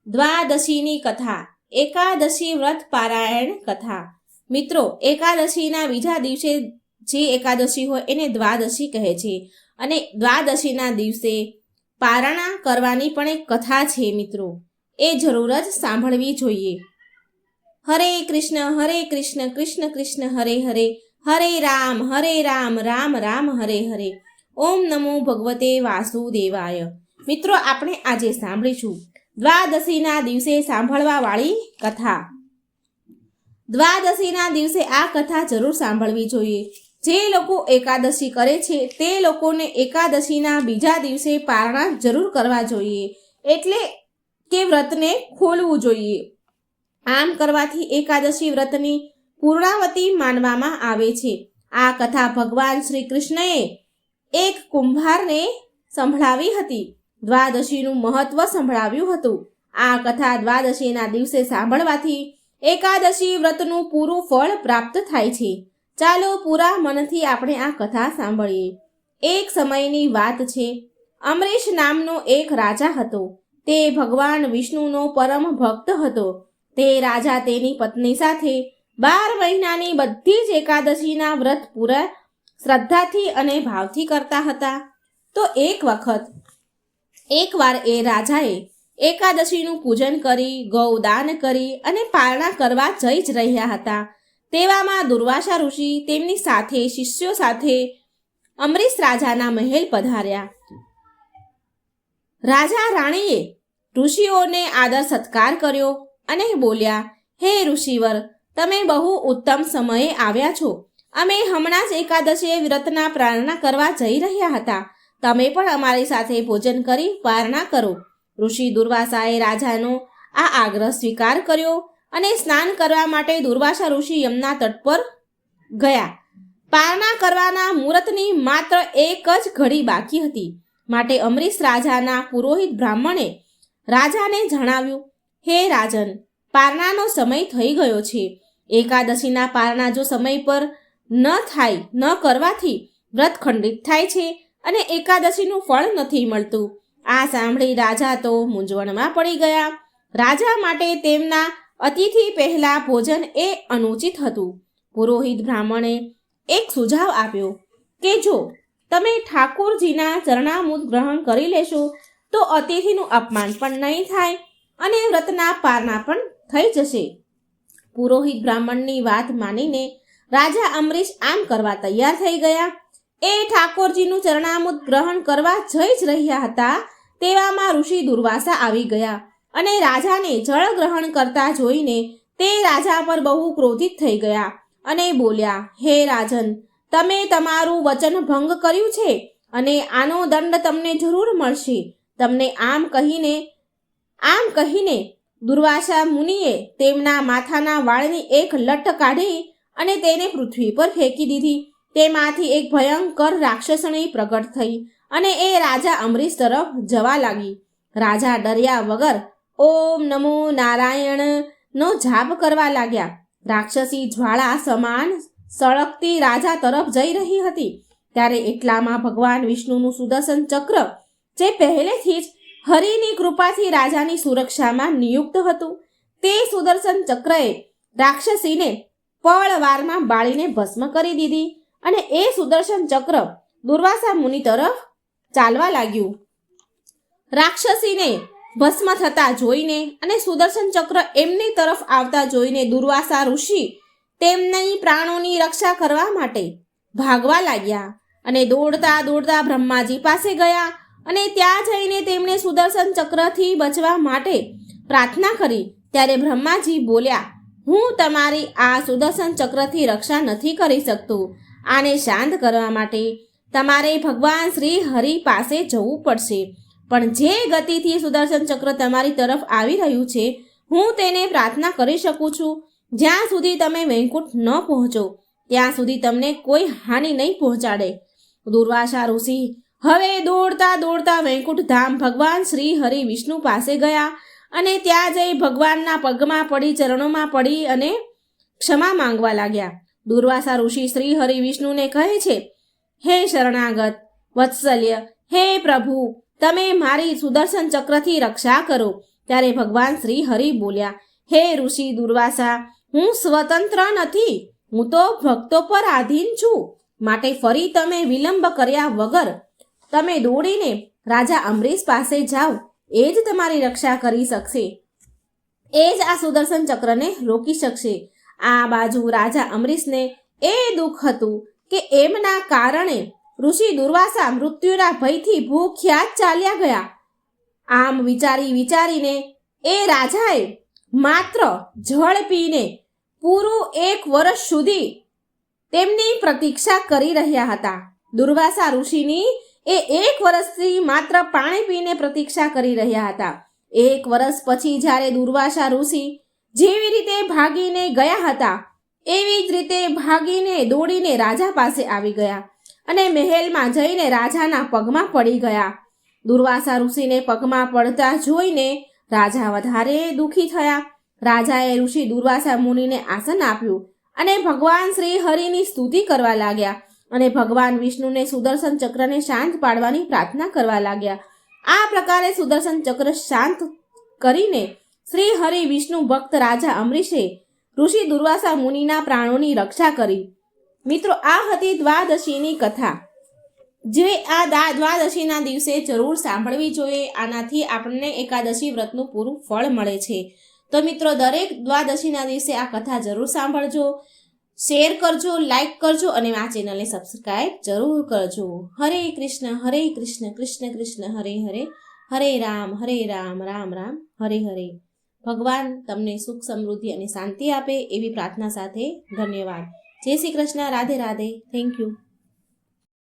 દ્વાદશીની કથા, એકાદશી વ્રત પારાયણ કથા। મિત્રો, એકાદશીના બીજા દિવસે જે એકાદશી હોય એને દ્વાદશી કહે છે અને દ્વાદશીના દિવસે પારણા કરવાની પણ એક કથા છે મિત્રો, એ જરૂર જ સાંભળવી જોઈએ। હરે કૃષ્ણ કૃષ્ણ કૃષ્ણ હરે હરે, હરે રામ રામ રામ હરે હરે, ઓમ નમો ભગવતે વાસુદેવાય। મિત્રો, આપણે આજે સાંભળીશું દ્વાદશીના દિવસે સાંભળવા વાળી કથા। દ્વાદશીના દિવસે આ કથા જરૂર સાંભળવી જોઈએ। જે લોકો એકાદશી કરે છે તે લોકોને એકાદશીના બીજા દિવસે પારણા જરૂર કરવા જોઈએ, એટલે કે વ્રતને ખોલવું જોઈએ। આમ કરવાથી એકાદશી વ્રતની પૂર્ણાવતી માનવામાં આવે છે। આ કથા ભગવાન શ્રી કૃષ્ણએ એક કુંભારને સંભળાવી હતી, દ્વાદશીનું મહત્વ સંભળાવ્યું હતું। આ કથા દ્વાદશીના દિવસે સાંભળવાથી એકાદશી વ્રતનું પૂરું ફળ પ્રાપ્ત થાય છે। ચાલો પૂરા મનથી આપણે આ કથા સાંભળીએ। એક સમયની વાત છે, અમરીશ નામનો એક રાજા હતો। તે ભગવાન વિષ્ણુનો પરમ ભક્ત હતો। તે રાજા તેની પત્ની સાથે 12 મહિનાની બધી જ એકાદશીના વ્રત પૂરા શ્રદ્ધાથી અને ભાવથી કરતા હતા। તો એકવાર એ રાજાએ એકાદશીનું પૂજન કરી, ગૌદાન કરી અને પારણા કરવા જઈ જ રહ્યા હતા। તેવામાં દુર્વાસા ઋષિ તેમની સાથે શિષ્યો સાથે અમરીશ રાજાના મહેલ પધાર્યા। રાજા રાણીએ ઋષિઓને આદર સત્કાર કર્યો અને બોલ્યા, હે ઋષિવર, તમે બહુ ઉત્તમ સમયે આવ્યા છો। અમે હમણાં જ એકાદશી વ્રતના પારણા કરવા જઈ રહ્યા હતા। તમે પણ અમારી સાથે ભોજન કરી પારણા કરો। ઋષિ દુર્વાસાએ રાજાનો આ આગ્રહ સ્વીકાર કર્યો અને સ્નાન કરવા માટે દુર્વાસા ઋષિ યમુના તટ પર ગયા। પારણા કરવાના મુહૂર્તની માત્ર એક જ ઘડી બાકી હતી, માટે અમરીશ રાજાના પુરોહિત બ્રાહ્મણે રાજાને જણાવ્યું, હે રાજન, પારણાનો સમય થઈ ગયો છે। એકાદશીના પારણા જો સમય પર ન કરવાથી વ્રત ખંડિત થાય છે અને એકાદશીનું ફળ નથી મળતું। આ સાંભળી રાજા તો મૂંઝવણમાં પડી ગયા। રાજા માટે તેમના અતિથિ પહેલા ભોજન એ અનુચિત હતું। પુરોહિત બ્રાહ્મણે એક સુઝાવ આપ્યો કે જો તમે ઠાકોરજીના ચરણામૃત ગ્રહણ કરી લેશો તો અતિથિનું અપમાન પણ નહીં થાય અને વ્રતના પારણા પણ થઈ જશે। પુરોહિત બ્રાહ્મણની વાત માનીને રાજા અમરીશ આમ કરવા તૈયાર થઈ ગયા। એ ઠાકોરજીનું ચરણામૃત ગ્રહણ કરવા જઈ જ રહ્યા હતા, તેવામાં ઋષિ દુર્વાસા આવી ગયા અને રાજાને જળ ગ્રહણ કરતા જોઈને તે રાજા પર બહુ ક્રોધિત થઈ ગયા અને બોલ્યા, હે રાજન, તમે તમારું વચન ભંગ કર્યું છે અને આનો દંડ તમને જરૂર મળશે। તમને આમ કહીને દુર્વાસા મુનિએ તેમના માથાના વાળની એક લટ કાઢી અને તેને પૃથ્વી પર ફેંકી દીધી। તેમાંથી એક ભયંકર રાક્ષસણી પ્રગટ થઈ અને એ રાજા અમરીશ તરફ જવા લાગી। રાજા ડર્યા વગર ઓમ નમો નારાયણ નો જાપ કરવા લાગ્યા। રાક્ષસી જ્વાળા સમાન સળગતી રાજા તરફ જઈ રહી હતી। ત્યારે એટલામાં ભગવાન વિષ્ણુનું સુદર્શન ચક્ર, જે પહેલેથી જ હરિની કૃપાથી રાજાની સુરક્ષામાં નિયુક્ત હતું, તે સુદર્શન ચક્રએ રાક્ષસીને પળવારમાં બાળીને ભસ્મ કરી દીધી અને એ સુદર્શન ચક્ર દુર્વાસા મુનિ તરફ ચાલવા લાગ્યું। રાક્ષસીને ભસ્મ થતા જોઈને અને સુદર્શન ચક્ર એમની તરફ આવતા જોઈને દુર્વાસા ઋષિ તેમની પ્રાણોની રક્ષા કરવા માટે ભાગવા લાગ્યા અને દોડતા દોડતા બ્રહ્માજી પાસે ગયા અને ત્યાં જઈને તેમણે સુદર્શન ચક્રથી બચવા માટે પ્રાર્થના કરી। ત્યારે બ્રહ્માજી બોલ્યા, હું તમારી આ સુદર્શન ચક્રથી રક્ષા નથી કરી શકતો। આને શાંત કરવા માટે તમારે ભગવાન શ્રી હરિ પાસે જવું પડશે, પણ જે ગતિથી સુદર્શન ચક્ર તમારી તરફ આવી રહ્યું છે, હું તેને પ્રાર્થના કરી શકું છું। જ્યાં સુધી તમે વૈકુંઠ ન પહોંચો ત્યાં સુધી તમને કોઈ હાનિ નહીં પહોંચાડે। દુર્વાસા ઋષિ હવે દોડતા દોડતા વૈકુંઠ ધામ ભગવાન શ્રી હરિ વિષ્ણુ પાસે ગયા અને ત્યાં જઈ ભગવાનના પગમાં પડી, ચરણોમાં પડી અને ક્ષમા માંગવા લાગ્યા। દુર્વાસા ઋષિ શ્રી હરિ વિષ્ણુને કહે છે, હે શરણાગત વત્સલ્ય, હે પ્રભુ, તમે મારી સુદર્શન ચક્રથી રક્ષા કરો। ત્યારે ભગવાન શ્રી હરિ બોલ્યા, હે ઋષિ દુર્વાસા, હું સ્વતંત્ર નથી, હું તો ભક્તો પર આધીન છું. માટે ફરી તમે વિલંબ કર્યા વગર તમે દોડીને રાજા અમરીશ પાસે જાઓ, એ જ તમારી રક્ષા કરી શકશે, એ જ આ સુદર્શન ચક્રને રોકી શકશે. આ બાજુ રાજા અમરીશને એ દુઃખ હતું કે એમના કારણે ઋષિ દુર્વાસા મૃત્યુના ભયથી ભૂખ્યા જ ચાલ્યા ગયા. આમ વિચારીને એ રાજાએ માત્ર જળ પીને પૂરું 1 વર્ષ સુધી તેમની પ્રતીક્ષા કરી રહ્યા હતા. દુર્વાસા ઋષિની એ 1 વર્ષથી માત્ર પાણી પીને પ્રતીક્ષા કરી રહ્યા હતા. 1 વર્ષ પછી જ્યારે દુર્વાસા ઋષિ જેવી રીતે ભાગીને ગયા હતા એવી જ રીતે ભાગીને દોડીને રાજા પાસે આવી ગયા અને મહેલમાં જઈને રાજાના પગમાં પડી ગયા. દુર્વાસા ઋષિને પગમાં પડતા જોઈને રાજા વધારે દુઃખી થયા. રાજાએ ઋષિ દુર્વાસા મુનિને આસન આપ્યું અને ભગવાન શ્રી હરિની સ્તુતિ કરવા લાગ્યા અને ભગવાન વિષ્ણુને સુદર્શન ચક્રને શાંત પાડવાની પ્રાર્થના કરવા લાગ્યા. આ પ્રકારે સુદર્શન ચક્ર શાંત કરીને શ્રી હરિ વિષ્ણુ ભક્ત રાજા અમરીશે ઋષિ દુર્વાસા મુનિના પ્રાણોની રક્ષા કરી. મિત્રો, આ હતી દ્વાદશીની કથા, જે આ દ્વાદશીના દિવસે જરૂર સાંભળવી જોઈએ. આનાથી આપણને એકાદશી વ્રતનું પૂરું ફળ મળે છે. તો મિત્રો, દરેક દ્વાદશીના દિવસે આ કથા જરૂર સાંભળજો, શેર કરજો, લાઈક કરજો અને આ ચેનલને સબસ્ક્રાઈબ જરૂર કરજો. હરે કૃષ્ણ કૃષ્ણ કૃષ્ણ હરે હરે, હરે રામ રામ રામ હરે હરે. ભગવાન તમને સુખ, સમૃદ્ધિ અને શાંતિ આપે એવી પ્રાર્થના સાથે ધન્યવાદ. જય શ્રી કૃષ્ણ. રાધે રાધે. Thank you.